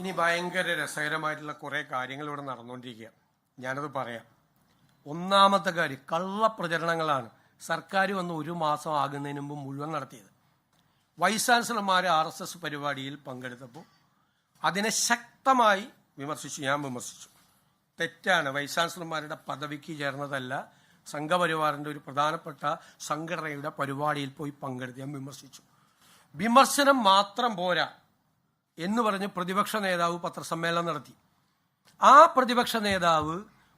ഇനി ഭയങ്കര രസകരമായിട്ടുള്ള കുറേ കാര്യങ്ങൾ ഇവിടെ നടന്നുകൊണ്ടിരിക്കുക. ഞാനത് പറയാം. ഒന്നാമത്തെ കാര്യം, കള്ളപ്രചരണങ്ങളാണ് സർക്കാർ വന്ന് 1 മാസം ആകുന്നതിന് മുമ്പ് മുഴുവൻ നടത്തിയത്. വൈസ് ചാൻസലർമാർ RSS പരിപാടിയിൽ പങ്കെടുത്തപ്പോൾ അതിനെ ശക്തമായി വിമർശിച്ചു. ഞാൻ വിമർശിച്ചു. തെറ്റാണ്. വൈസ് ചാൻസലർമാരുടെ പദവിക്ക് ചേർന്നതല്ല. സംഘപരിവാറിൻ്റെ ഒരു പ്രധാനപ്പെട്ട സംഘടനയുടെ പരിപാടിയിൽ പോയി പങ്കെടുത്ത് ഞാൻ വിമർശിച്ചു. വിമർശനം മാത്രം പോരാ എന്ന് പറഞ്ഞ് പ്രതിപക്ഷ നേതാവ് പത്രസമ്മേളനം നടത്തി. ആ പ്രതിപക്ഷ നേതാവ്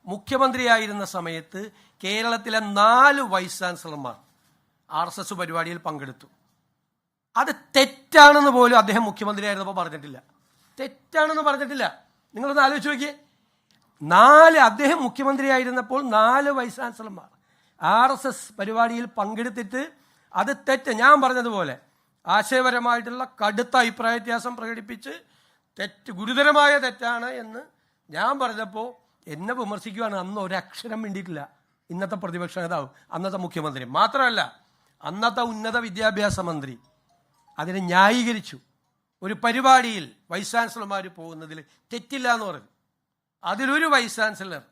മുഖ്യമന്ത്രിയായിരുന്ന സമയത്ത് കേരളത്തിലെ 4 വൈസ് ചാൻസലർമാർ RSS പരിപാടിയിൽ പങ്കെടുത്തു. അത് തെറ്റാണെന്ന് പോലും അദ്ദേഹം മുഖ്യമന്ത്രിയായിരുന്നപ്പോൾ പറഞ്ഞിട്ടില്ല. തെറ്റാണെന്ന് പറഞ്ഞിട്ടില്ല. നിങ്ങളൊന്ന് ആലോചിച്ച് നോക്കിയേ. അദ്ദേഹം മുഖ്യമന്ത്രിയായിരുന്നപ്പോൾ 4 വൈസ് ചാൻസലർമാർ RSS പരിപാടിയിൽ പങ്കെടുത്തിട്ട് അത് തെറ്റ്, ഞാൻ പറഞ്ഞതുപോലെ ആശയപരമായിട്ടുള്ള കടുത്ത അഭിപ്രായ വ്യത്യാസം പ്രകടിപ്പിച്ച് ഗുരുതരമായ തെറ്റാണ് എന്ന് ഞാൻ പറഞ്ഞപ്പോൾ എന്നെ വിമർശിക്കുകയാണ്. അന്ന് ഒരക്ഷരം വേണ്ടിയിട്ടില്ല ഇന്നത്തെ പ്രതിപക്ഷ നേതാവ്, അന്നത്തെ മുഖ്യമന്ത്രി. മാത്രമല്ല അന്നത്തെ ഉന്നത വിദ്യാഭ്യാസ മന്ത്രി അതിനെ ന്യായീകരിച്ചു. ഒരു പരിപാടിയിൽ വൈസ് ചാൻസലർമാർ പോകുന്നതിൽ തെറ്റില്ല എന്ന് പറഞ്ഞു. അതിലൊരു വൈസ് ചാൻസലർ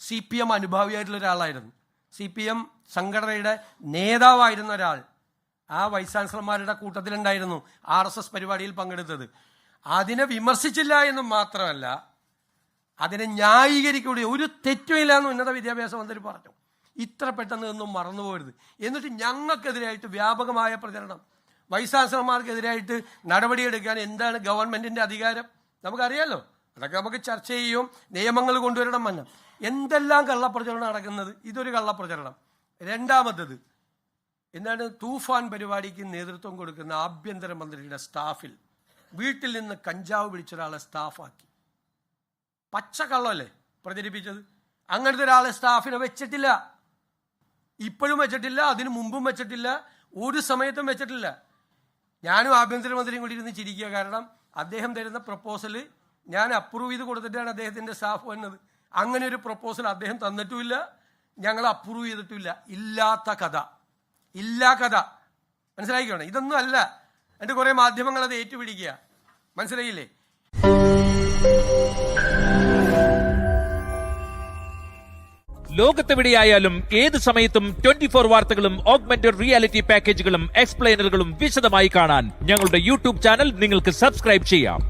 CPM അനുഭാവിയായിട്ടുള്ള ഒരാളായിരുന്നു. CPM സംഘടനയുടെ നേതാവായിരുന്ന ഒരാൾ ആ വൈസ് ചാൻസലർമാരുടെ കൂട്ടത്തിലുണ്ടായിരുന്നു RSS പരിപാടിയിൽ പങ്കെടുത്തത്. അതിനെ വിമർശിച്ചില്ല എന്നും മാത്രമല്ല അതിനെ ന്യായീകരിക്കുക, ഒരു തെറ്റുമില്ല എന്ന് ഉന്നത വിദ്യാഭ്യാസ മന്ത്രി പറഞ്ഞു. ഇത്ര പെട്ടെന്ന് ഒന്നും മറന്നുപോകരുത്. എന്നിട്ട് ഞങ്ങൾക്കെതിരായിട്ട് വ്യാപകമായ പ്രചരണം, വൈസ് ചാൻസലർമാർക്കെതിരായിട്ട് നടപടിയെടുക്കാൻ എന്താണ് ഗവൺമെന്റിന്റെ അധികാരം നമുക്കറിയാലോ. അതൊക്കെ നമുക്ക് ചർച്ച ചെയ്യും. നിയമങ്ങൾ കൊണ്ടുവരണം മന്ന എന്തെല്ലാം കള്ളപ്രചരണം നടക്കുന്നത്. ഇതൊരു കള്ളപ്രചരണം. രണ്ടാമത്തത് എന്താണ്, തൂഫാൻ പരിപാടിക്ക് നേതൃത്വം കൊടുക്കുന്ന ആഭ്യന്തരമന്ത്രിയുടെ സ്റ്റാഫിൽ വീട്ടിൽ നിന്ന് കഞ്ചാവ് പിടിച്ച ഒരാളെ സ്റ്റാഫാക്കി. പച്ചക്കള്ളല്ലേ പ്രചരിപ്പിച്ചത്. അങ്ങനത്തെ ഒരാളെ സ്റ്റാഫിനെ വെച്ചിട്ടില്ല. ഇപ്പോഴും വെച്ചിട്ടില്ല, അതിനു മുമ്പും വെച്ചിട്ടില്ല, ഒരു സമയത്തും വെച്ചിട്ടില്ല. ഞാനും ആഭ്യന്തരമന്ത്രിയും കൂടി ഇരുന്ന് ചിരിക്കുക. കാരണം അദ്ദേഹം തരുന്ന പ്രപ്പോസൽ ഞാൻ അപ്രൂവ് ചെയ്ത് കൊടുത്തിട്ടാണ് അദ്ദേഹത്തിൻ്റെ സ്റ്റാഫ് വന്നത്. അങ്ങനെ ഒരു പ്രപ്പോസൽ അദ്ദേഹം തന്നിട്ടുമില്ല, ഞങ്ങൾ അപ്രൂവ് ചെയ്തിട്ടില്ല. ഇല്ലാത്ത കഥ. മനസ്സിലാക്കിക്കണം. ഇതൊന്നും അല്ല. എന്നിട്ട് കുറെ മാധ്യമങ്ങൾ അത് ഏറ്റുപിടിക്കുക. മനസ്സിലായില്ലേ? ലോകത്തെവിടെയായാലും ഏത് സമയത്തും 24 വാർത്തകളും ഓഗ്മെന്റഡ് റിയാലിറ്റി പാക്കേജുകളും എക്സ്പ്ലെയിനറുകളും വിശദമായി കാണാൻ ഞങ്ങളുടെ YouTube ചാനൽ നിങ്ങൾക്ക് സബ്സ്ക്രൈബ് ചെയ്യാം.